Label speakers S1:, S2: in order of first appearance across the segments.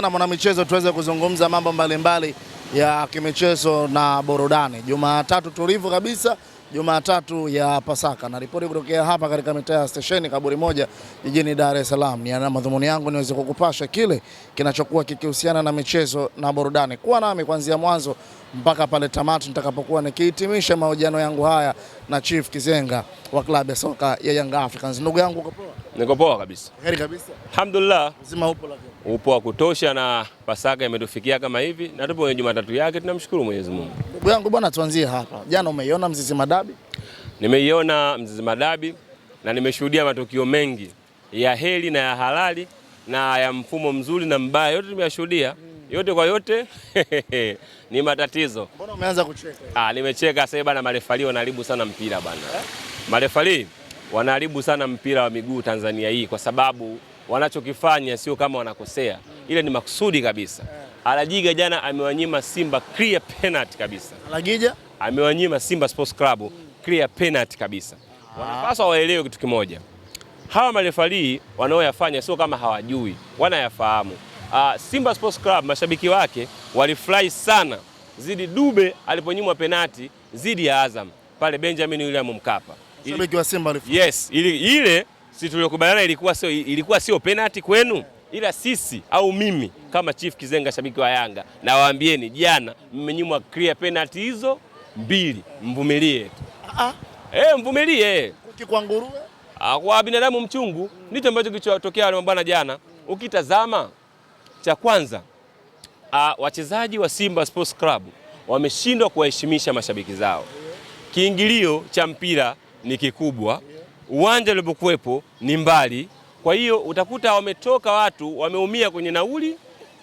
S1: Na mwanamichezo tuweze kuzungumza mambo mbalimbali ya kimichezo na burudani. Jumatatu tulivu kabisa, Jumatatu ya Pasaka. Na ripoti kutokea hapa katika mitaa ya stesheni Kaburi Moja jijini Dar es Salaam. Ni madhumuni yangu niweze kukupasha kile kinachokuwa kikihusiana na michezo na burudani. Kuwa nami kuanzia mwanzo mpaka pale tamati nitakapokuwa nikihitimisha mahojiano yangu haya na Chief Kizenga wa klabu ya soka ya Young Africans. Ndugu yangu uko poa?
S2: Niko poa kabisa.
S1: Heri kabisa.
S2: Alhamdulillah.
S1: Uzima upo lakini.
S2: Upo wa kutosha na Pasaka imetufikia kama hivi na tupo kwenye Jumatatu yake, tunamshukuru Mwenyezi Mungu.
S1: Ndugu yangu bwana, tuanzie hapa. Jana umeiona Mzizima Dabi?
S2: Nimeiona Mzizima Dabi na nimeshuhudia matukio mengi ya heri na ya halali na ya mfumo mzuri na mbaya, yote tumeyashuhudia. Yote kwa yote ni matatizo.
S1: Mbona umeanza kucheka?
S2: Nimecheka sasa bana, marefali wanaharibu sana mpira bana. Marefali wanaharibu sana mpira wa miguu Tanzania hii kwa sababu wanachokifanya sio kama wanakosea. Ile ni makusudi kabisa. Alajiga jana amewanyima Simba clear penalty kabisa.
S1: Alajiga
S2: amewanyima Simba Sports Club clear penalty kabisa. Wanapaswa waelewe kitu kimoja. Hawa marefali wanaoyafanya sio kama hawajui, wanayafahamu. Simba Sports Club mashabiki wake walifurahi sana zidi Dube aliponyimwa penalti zidi ya Azam pale Benjamin William Mkapa.
S1: Mashabiki wa Simba walifurahi.
S2: Yes, ile si tuliokubaliana ilikuwa sio penalti kwenu, ila sisi au mimi kama Chief Kizenga shabiki wa Yanga na waambieni jana mmenyimwa clear penalti hizo mbili, mvumilie tu. Mvumilie.
S1: Kwa nguruwe?
S2: Kwa binadamu mchungu ndicho ambacho kilichotokea wale mbana jana. Ukitazama cha kwanza, wachezaji wa Simba Sports Club wameshindwa kuwaheshimisha mashabiki zao. Kiingilio cha mpira ni kikubwa, uwanja ulipokuwepo ni mbali. Kwa hiyo utakuta wametoka watu wameumia kwenye nauli,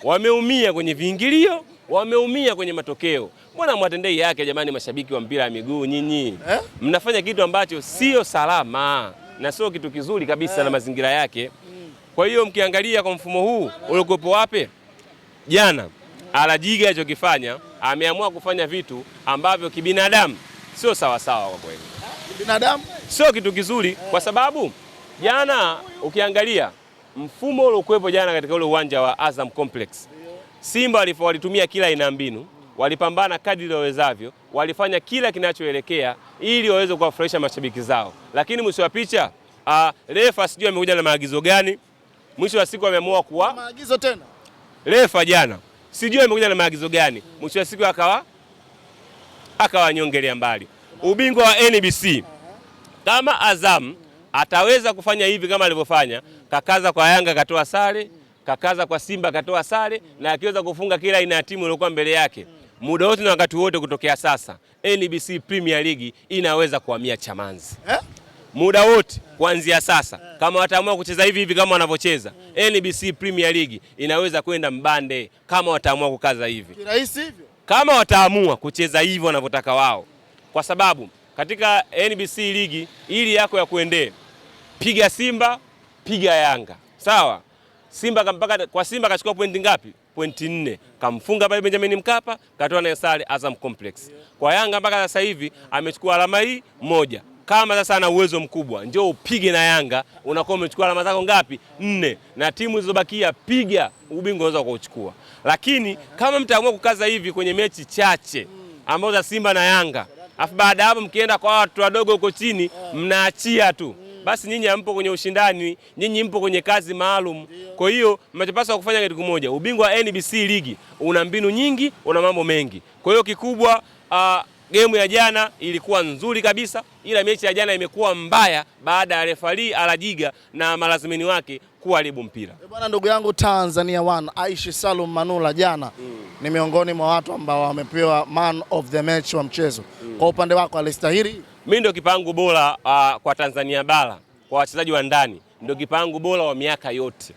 S2: wameumia kwenye viingilio, wameumia kwenye matokeo. Mbona mwatendei yake jamani, mashabiki wa mpira wa miguu nyinyi? Mnafanya kitu ambacho sio salama na sio kitu kizuri kabisa na mazingira yake. Kwa hiyo mkiangalia kwa mfumo huu uliokuwepo wapi jana, Alajiga alichokifanya, ameamua kufanya vitu ambavyo kibinadamu sio sawa sawa kwa kweli.
S1: Binadamu
S2: sio kitu kizuri kwa sababu jana ukiangalia mfumo uliokuwepo jana katika ule uwanja wa Azam Complex, Simba walitumia kila aina mbinu, walipambana kadri wawezavyo, walifanya kila kinachoelekea ili waweze kuwafurahisha mashabiki zao. Lakini mwisho wa picha refa sijui amekuja na maagizo gani, mwisho wa siku ameamua kuwa
S1: maagizo tena.
S2: Refa jana sijui amekuja na maagizo gani, mwisho wa siku akawanyongelea mbali ubingwa wa NBC. Kama Azam ataweza kufanya hivi kama alivyofanya, kakaza kwa Yanga katoa sare, kakaza kwa Simba katoa sare, na akiweza kufunga kila aina ya timu iliyokuwa mbele yake, muda wote na wakati wote kutokea sasa, NBC Premier League inaweza kuhamia Chamanzi. Muda wote kuanzia sasa, kama wataamua kucheza hivi kama wanavyocheza, NBC Premier League inaweza kwenda mbande kama wataamua kukaza hivi.
S1: Kirahisi hivyo? Kama
S2: wataamua kucheza hivi wanavyotaka wao. Kwa sababu katika NBC ligi ili yako ya kuendea, piga Simba, piga Yanga. Sawa? Kwa Simba kachukua pointi ngapi? Pointi 4. Kamfunga pale Benjamin Mkapa, katoa na sare Azam Complex. Kwa Yanga mpaka sasa hivi amechukua alama hii moja. Kama sasa ana uwezo mkubwa, njoo upige na Yanga, unakuwa umechukua alama zako ngapi? 4. Na timu zilizobakia piga, ubingwa unaweza kuchukua. Lakini kama mtaamua kukaza hivi kwenye mechi chache ambazo za Simba na Yanga, afu baada hapo mkienda kwa watu wadogo huko chini mnaachia tu, basi nyinyi hampo kwenye ushindani, nyinyi mpo kwenye kazi maalum. Kwa hiyo mnachopaswa kufanya kitu kimoja, ubingwa wa NBC ligi una mbinu nyingi, una mambo mengi. Kwa hiyo kikubwa, game ya jana ilikuwa nzuri kabisa, ila mechi ya jana imekuwa mbaya baada ya refari Alajiga na malazimini wake kuharibu mpira.
S1: Bwana, ndugu yangu Tanzania One Aishi Salum Manula jana ni miongoni mwa watu ambao wamepewa man of the match wa mchezo. Kwa upande wako alistahili?
S2: Mimi ndio kipangu bora kwa Tanzania bara, kwa wachezaji wa ndani ndio kipangu bora wa miaka yote.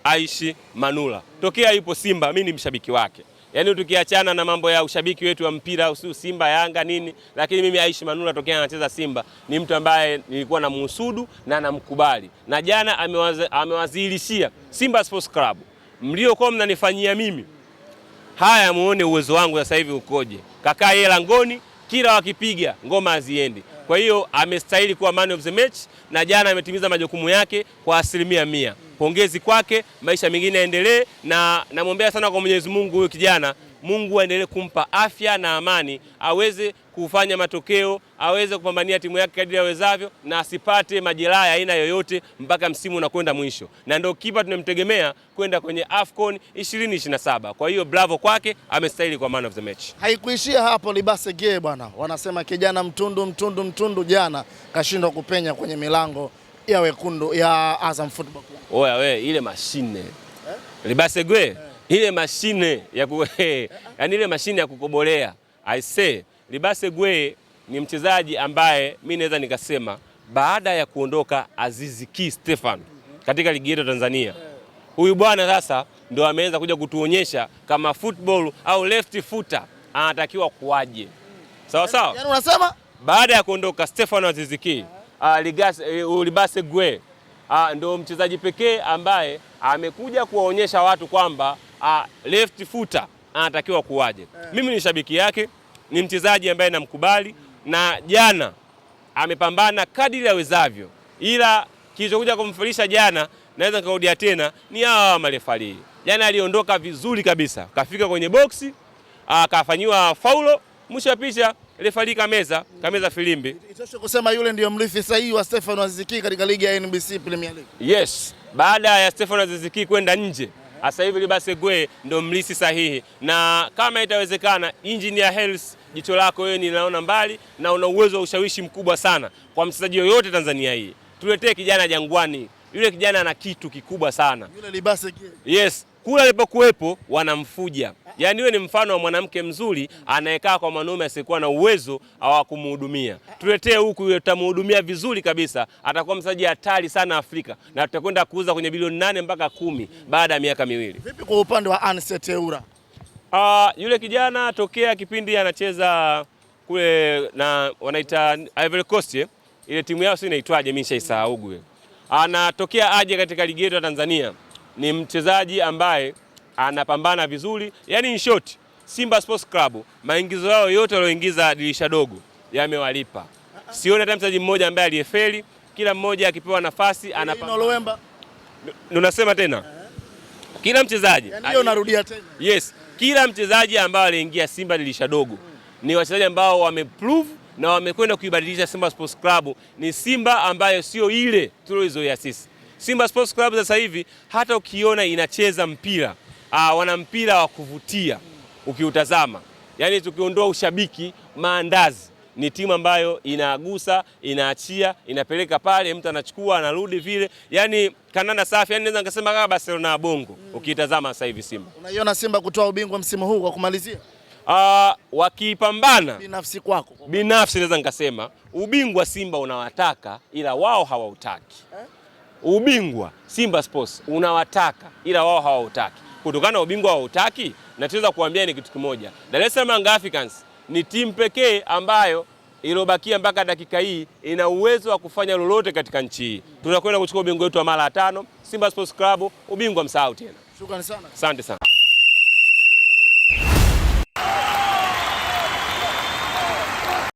S2: Aishi Manula tokea yupo Simba, mimi ni mshabiki wake. Yaani tukiachana na mambo ya ushabiki wetu wa mpira usiu Simba Yanga nini, lakini mimi Aishi Manula tokea anacheza Simba ni mtu ambaye nilikuwa namhusudu na namkubali. Na jana amewazilishia Simba Sports Club, mliokuwa mnanifanyia mimi haya, muone uwezo wangu sasa hivi ukoje. Kakaa yeye langoni, kila wakipiga ngoma haziendi. Kwa hiyo amestahili kuwa man of the match, na jana ametimiza majukumu yake kwa 100%. pongezi kwake, maisha mengine yaendelee, na namwombea sana kwa Mwenyezi Mungu huyo kijana, Mungu aendelee kumpa afya na amani, aweze kufanya matokeo, aweze kupambania timu yake kadri awezavyo, na asipate majeraha ya aina yoyote mpaka msimu unakwenda mwisho. Na ndio kipa tunemtegemea kwenda kwenye AFCON 2027. Kwa hiyo bravo kwake, amestahili kwa man of the match.
S1: Haikuishia hapo Libase Gay bwana. Wanasema kijana mtundu jana kashindwa kupenya kwenye milango ya wekundu ya Azam Football Club.
S2: Oya we, ile mashine. Libase Gay, ile mashine ya yani ile mashine ya kukobolea. I say Libase Gay ni mchezaji ambaye mimi naweza nikasema baada ya kuondoka Azizi Ki Stefan katika ligi yetu Tanzania, huyu bwana sasa ndio ameanza kuja kutuonyesha kama football au left footer anatakiwa kuwaje. Sawa sawa?
S1: Yaani unasema
S2: baada ya kuondoka Stefan Azizi Ki, Libase Gay ndio mchezaji pekee ambaye amekuja kuwaonyesha watu kwamba left footer anatakiwa kuwaje. Mimi ni shabiki yake, ni mchezaji ambaye namkubali, na jana amepambana kadiri awezavyo, ila kilichokuja kumfalisha jana, naweza nikarudia tena, ni hawa marefali. Jana aliondoka vizuri kabisa, kafika kwenye boksi, akafanywa faulo, mwisho wa picha refali kameza filimbi.
S1: Itoshe kusema yule ndio mrithi sahihi wa Stefan Azizi Ki katika ligi ya NBC Premier League.
S2: Yes, baada ya Stefan Azizi Ki kwenda nje, sasa hivi Libase Gay ndio mrithi sahihi, na kama itawezekana, Engineer Health, jicho lako wewe ninaona mbali na una uwezo wa ushawishi mkubwa sana kwa mchezaji yoyote Tanzania hii. Tuletee kijana Jangwani. Yule kijana ana kitu kikubwa sana.
S1: Yule Libase Gay.
S2: Yes, kula alipokuwepo wanamfuja. Yaani yule ni mfano wa mwanamke mzuri anayekaa kwa mwanaume asiyekuwa na uwezo wa kumhudumia. Tuletee huku, yule tutamhudumia vizuri kabisa. Atakuwa mchezaji hatari sana Afrika, na tutakwenda kuuza kwenye bilioni 8 mpaka 10 baada ya miaka miwili.
S1: Vipi kwa upande wa Anset Eura?
S2: Yule kijana tokea kipindi anacheza kule na wanaita Ivory Coast, ile timu yao sio inaitwaje, mimi nishaisahau. Anatokea aje katika ligi yetu ya Tanzania. Ni mchezaji ambaye anapambana vizuri. Yaani in short, Simba Sports Club maingizo yao yote walioingiza dirisha dogo yamewalipa. Sioni hata mchezaji mmoja ambaye aliyefeli, kila mmoja akipewa nafasi anapambana. Unasema tena? Kila mchezaji.
S1: Ndio narudia tena.
S2: Yes, kila mchezaji ambaye aliingia Simba dirisha dogo ni wachezaji ambao wameprove na wamekwenda kuibadilisha Simba Sports Club. Ni Simba ambayo sio ile tulizoea sisi. Simba Sports Club sasa hivi hata ukiona inacheza mpira, wana mpira wa kuvutia ukiutazama. Yaani tukiondoa ushabiki, maandazi, ni timu ambayo inagusa, inaachia, inapeleka pale, mtu anachukua, anarudi vile. Yaani kanana safi, yani naweza nikasema kama Barcelona ya Bongo ukitazama sasa hivi Simba.
S1: Unaiona Simba kutoa ubingwa msimu huu kwa kumalizia?
S2: Wakipambana
S1: binafsi kwako.
S2: Binafsi naweza nikasema ubingwa Simba unawataka ila wao hawautaki. Ubingwa Simba Sports unawataka ila wao hawautaki. Kutokana na ubingwa hawautaki, nataka kuambia ni kitu kimoja. Dar es Salaam Young Africans ni timu pekee ambayo iliyobakia mpaka dakika hii ina uwezo wa kufanya lolote katika nchi hii. Tunakwenda kuchukua ubingwa wetu wa mara 5. Simba Sports Club ubingwa msahau tena.
S1: Shukrani sana.
S2: Asante sana.